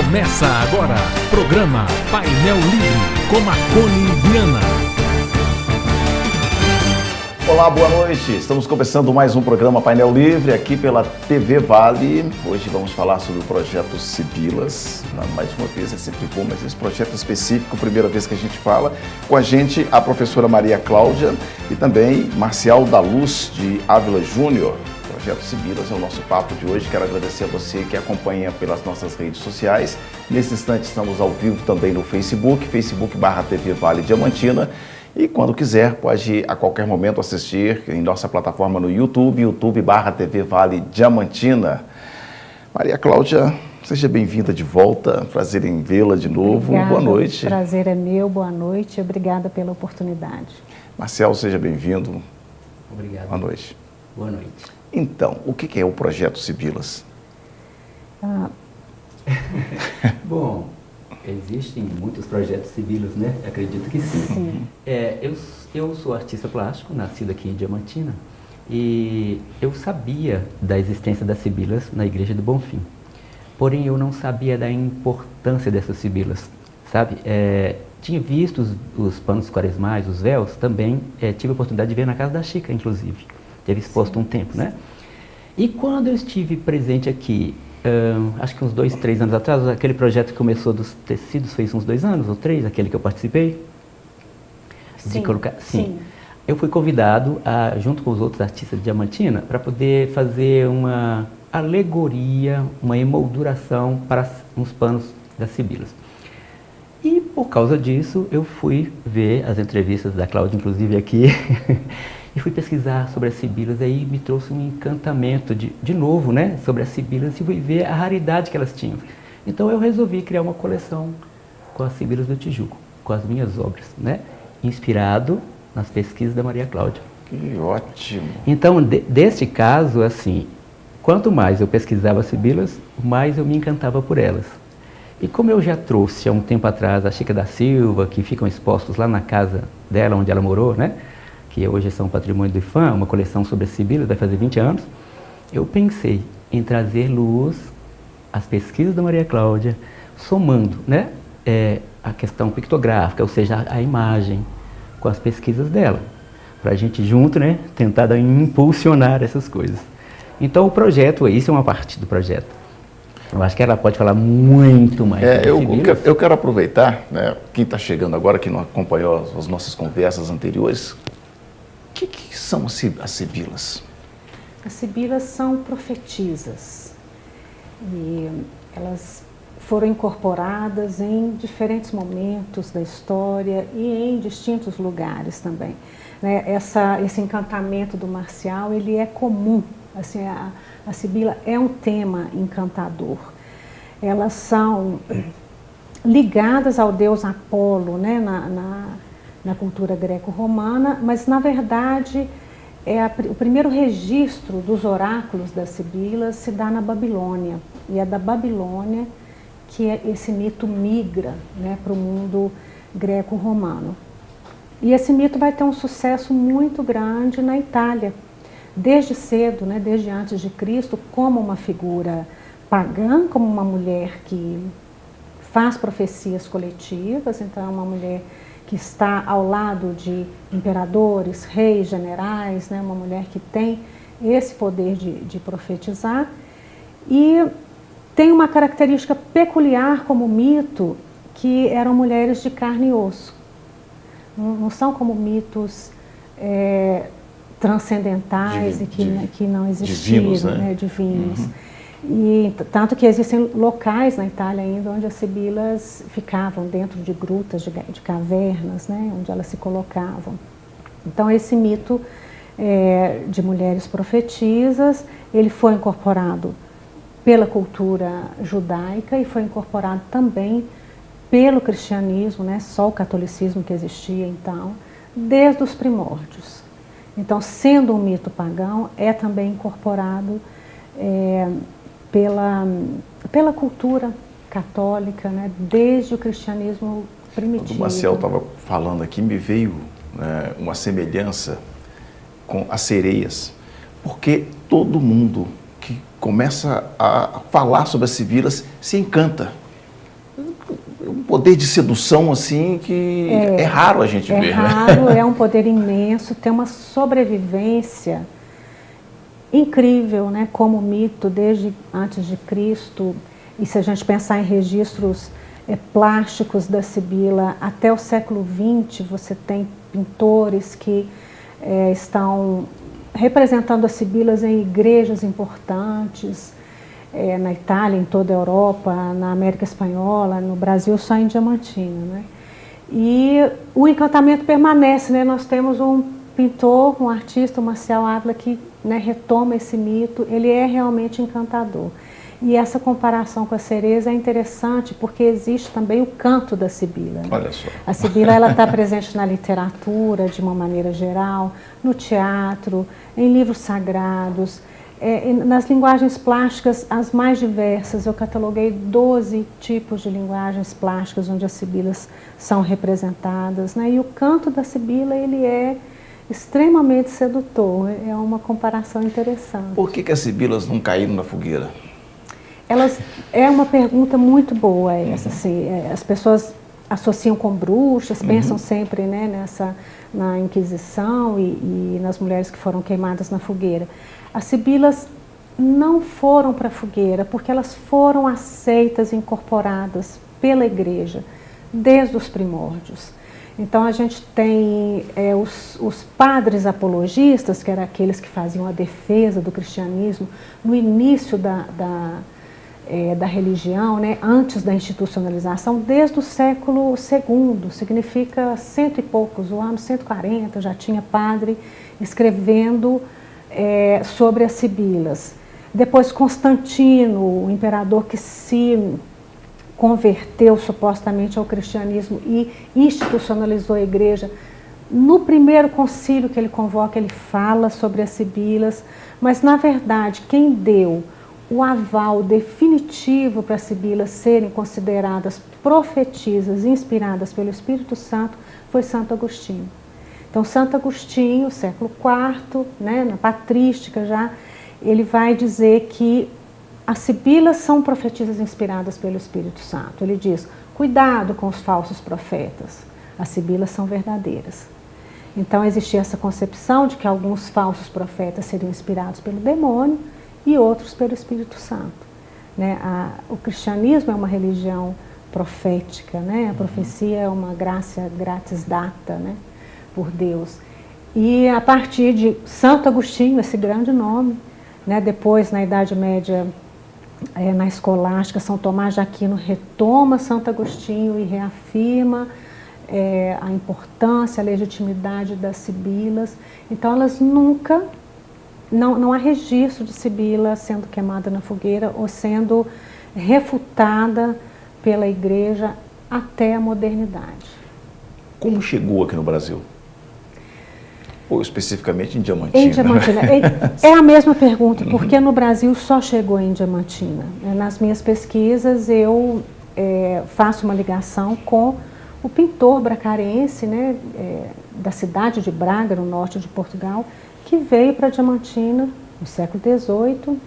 Começa agora, programa Painel Livre, com Marconi Viana. Olá, boa noite. Estamos começando mais um programa Painel Livre aqui pela TV Vale. Hoje vamos falar sobre o projeto Sibilas. Mais uma vez é sempre bom, mas esse projeto específico, primeira vez que a gente fala. Com a gente a professora Maria Cláudia e também Marcial da Luz de Ávila Júnior. Projeto Sibilas é o nosso papo de hoje. Quero agradecer a você que acompanha pelas nossas redes sociais. Nesse instante estamos ao vivo também no Facebook.com/TV Vale Diamantina. E quando quiser, pode a qualquer momento assistir em nossa plataforma no YouTube, youtube.com/TV Vale Diamantina. Maria Cláudia, seja bem-vinda de volta, prazer em vê-la de novo. Obrigada, boa noite. O prazer é meu, boa noite, obrigada pela oportunidade. Marcel, seja bem-vindo. Obrigado. Boa noite. Boa noite. Então, o que é o projeto Sibilas? Bom, existem muitos projetos Sibilas, né? Acredito que sim. Sim. Eu sou artista plástico, nascido aqui em Diamantina, e eu sabia da existência das Sibilas na Igreja do Bonfim. Porém, eu não sabia da importância dessas Sibilas, sabe? Tinha visto os panos quaresmais, os véus, também tive a oportunidade de ver na casa da Chica, inclusive. Teve exposto um tempo, né? E quando eu estive presente aqui, acho que uns 2, 3 anos atrás, aquele projeto que começou dos tecidos, fez uns 2 anos ou 3, aquele que eu participei. Sim, sim. Eu fui convidado, junto com os outros artistas de Diamantina, para poder fazer uma alegoria, uma emolduração para uns panos das Sibilas. E por causa disso, eu fui ver as entrevistas da Cláudia, inclusive aqui, e fui pesquisar sobre as Sibilas, aí me trouxe um encantamento de novo, né, sobre as Sibilas, e fui ver a raridade que elas tinham. Então eu resolvi criar uma coleção com as Sibilas do Tijuco, com as minhas obras, né, inspirado nas pesquisas da Maria Cláudia. Que ótimo! Então, deste caso, assim, quanto mais eu pesquisava as Sibilas, mais eu me encantava por elas. E como eu já trouxe há um tempo atrás a Chica da Silva, que ficam expostos lá na casa dela, onde ela morou, né, que hoje são patrimônio do IFAM, uma coleção sobre as Sibilas, vai fazer 20 anos, eu pensei em trazer luz às pesquisas da Maria Cláudia, somando, né, a questão pictográfica, ou seja, a imagem, com as pesquisas dela, para a gente junto, né, tentar impulsionar essas coisas. Então o projeto, isso é uma parte do projeto. Eu acho que ela pode falar muito mais sobre eu quero aproveitar, né, quem está chegando agora, que não acompanhou as nossas conversas anteriores, o que são as Sibilas? As Sibilas são profetisas e elas foram incorporadas em diferentes momentos da história e em distintos lugares também, né? Esse encantamento do Marcial, ele é comum, assim, a Sibila é um tema encantador. Elas são ligadas ao deus Apolo, né, na cultura greco-romana, mas na verdade o primeiro registro dos oráculos das Sibilas se dá na Babilônia, e é da Babilônia que esse mito migra, né, para o mundo greco-romano. E esse mito vai ter um sucesso muito grande na Itália, desde cedo, né, desde antes de Cristo, como uma figura pagã, como uma mulher que faz profecias coletivas, então é uma mulher que está ao lado de imperadores, reis, generais, né, uma mulher que tem esse poder de profetizar, e tem uma característica peculiar como mito, que eram mulheres de carne e osso. Não são como mitos transcendentais e que não existiram, divinos, né? Divinos. Uhum. E tanto que existem locais na Itália ainda onde as Sibilas ficavam dentro de grutas, de cavernas, né, onde elas se colocavam. Então esse mito de mulheres profetisas, ele foi incorporado pela cultura judaica e foi incorporado também pelo cristianismo, né, só o catolicismo que existia então, desde os primórdios. Então, sendo um mito pagão, é também incorporado pela cultura católica, né, desde o cristianismo primitivo. Quando o Marcel estava falando aqui, me veio uma semelhança com as sereias, porque todo mundo que começa a falar sobre as Sibilas se encanta poder de sedução, assim, que é raro a gente ver. É raro, é um poder imenso, tem uma sobrevivência incrível, né? Como mito, desde antes de Cristo. E se a gente pensar em registros plásticos da Sibila, até o século XX, você tem pintores que estão representando as Sibilas em igrejas importantes, na Itália, em toda a Europa, na América Espanhola, no Brasil só em Diamantina, né? E o encantamento permanece, né? Nós temos um pintor, um artista, o Marcial Ávila, que, né, retoma esse mito, ele é realmente encantador. E essa comparação com a Cereza é interessante porque existe também o canto da Sibila. Né? Olha só. A Sibila, ela está presente na literatura, de uma maneira geral, no teatro, em livros sagrados, nas linguagens plásticas as mais diversas. Eu cataloguei 12 tipos de linguagens plásticas onde as Sibilas são representadas, né? E o canto da Sibila, ele é extremamente sedutor, é uma comparação interessante. Por que as Sibilas não caíram na fogueira? É uma pergunta muito boa essa, assim, as pessoas associam com bruxas, pensam sempre, né, na Inquisição e nas mulheres que foram queimadas na fogueira. As Sibilas não foram para a fogueira porque elas foram aceitas e incorporadas pela igreja desde os primórdios. Então a gente tem os padres apologistas, que eram aqueles que faziam a defesa do cristianismo no início da religião, né, antes da institucionalização, desde o século II, significa cento e poucos, o ano 140, já tinha padre escrevendo sobre as Sibilas. Depois Constantino, o imperador que se converteu supostamente ao cristianismo e institucionalizou a igreja. No primeiro concílio que ele convoca, ele fala sobre as Sibilas, mas na verdade quem deu o aval definitivo para as Sibilas serem consideradas profetisas inspiradas pelo Espírito Santo foi Santo Agostinho. Então Santo Agostinho, século IV, né, na patrística já, ele vai dizer que as Sibilas são profetisas inspiradas pelo Espírito Santo. Ele diz, cuidado com os falsos profetas, as Sibilas são verdadeiras. Então existia essa concepção de que alguns falsos profetas seriam inspirados pelo demônio e outros pelo Espírito Santo. Né? O cristianismo é uma religião profética, né? A profecia é uma graça grátis data, né, por Deus. E a partir de Santo Agostinho, esse grande nome, né, depois na Idade Média, na escolástica, São Tomás de Aquino retoma Santo Agostinho e reafirma a importância, a legitimidade das Sibilas. Então elas nunca, não há registro de Sibila sendo queimada na fogueira ou sendo refutada pela igreja até a modernidade. Como chegou aqui no Brasil? Ou especificamente em Diamantina? Em Diamantina. É a mesma pergunta, porque no Brasil só chegou em Diamantina. Nas minhas pesquisas eu faço uma ligação com o pintor bracarense, né, da cidade de Braga, no norte de Portugal, que veio para Diamantina no século XVIII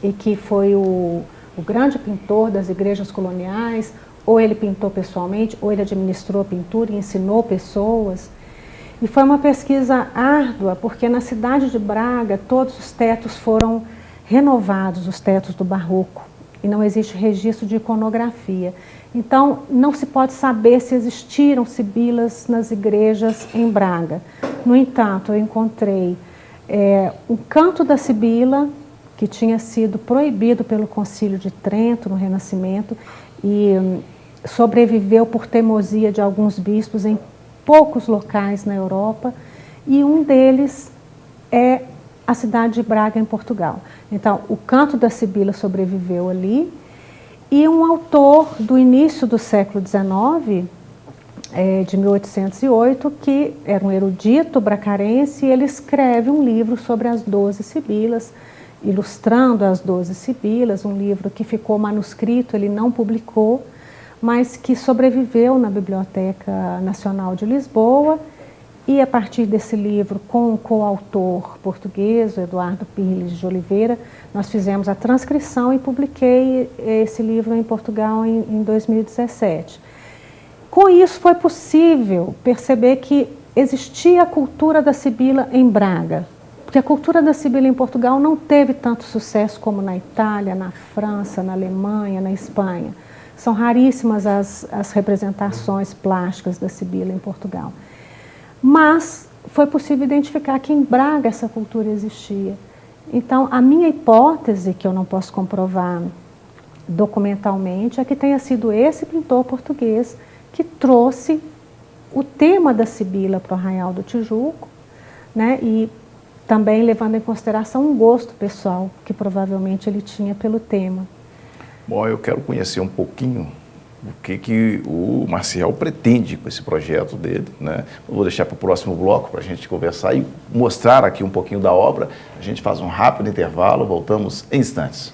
e que foi o grande pintor das igrejas coloniais. Ou ele pintou pessoalmente, ou ele administrou a pintura e ensinou pessoas. E foi uma pesquisa árdua, porque na cidade de Braga todos os tetos foram renovados, os tetos do barroco, e não existe registro de iconografia. Então não se pode saber se existiram Sibilas nas igrejas em Braga. No entanto, eu encontrei um canto da Sibila, que tinha sido proibido pelo Concílio de Trento no Renascimento, e sobreviveu por teimosia de alguns bispos em poucos locais na Europa, e um deles é a cidade de Braga, em Portugal. Então, o canto da Sibila sobreviveu ali, e um autor do início do século XIX, de 1808, que era um erudito bracarense, ele escreve um livro sobre as 12 Sibilas, ilustrando as 12 Sibilas, um livro que ficou manuscrito, ele não publicou, mas que sobreviveu na Biblioteca Nacional de Lisboa, e a partir desse livro, com o coautor português, o Eduardo Pires de Oliveira, nós fizemos a transcrição e publiquei esse livro em Portugal em 2017. com isso foi possível perceber que existia a cultura da sibila em Braga, porque a cultura da sibila em Portugal não teve tanto sucesso como na Itália, na França, na Alemanha, na Espanha. São raríssimas as representações plásticas da sibila em Portugal. Mas foi possível identificar que em Braga essa cultura existia. Então, a minha hipótese, que eu não posso comprovar documentalmente, é que tenha sido esse pintor português que trouxe o tema da sibila para o Arraial do Tijuco, né? E também levando em consideração um gosto pessoal que provavelmente ele tinha pelo tema. Bom, eu quero conhecer um pouquinho o que o Marcial pretende com esse projeto dele, né? Eu vou deixar para o próximo bloco para a gente conversar e mostrar aqui um pouquinho da obra. A gente faz um rápido intervalo, voltamos em instantes.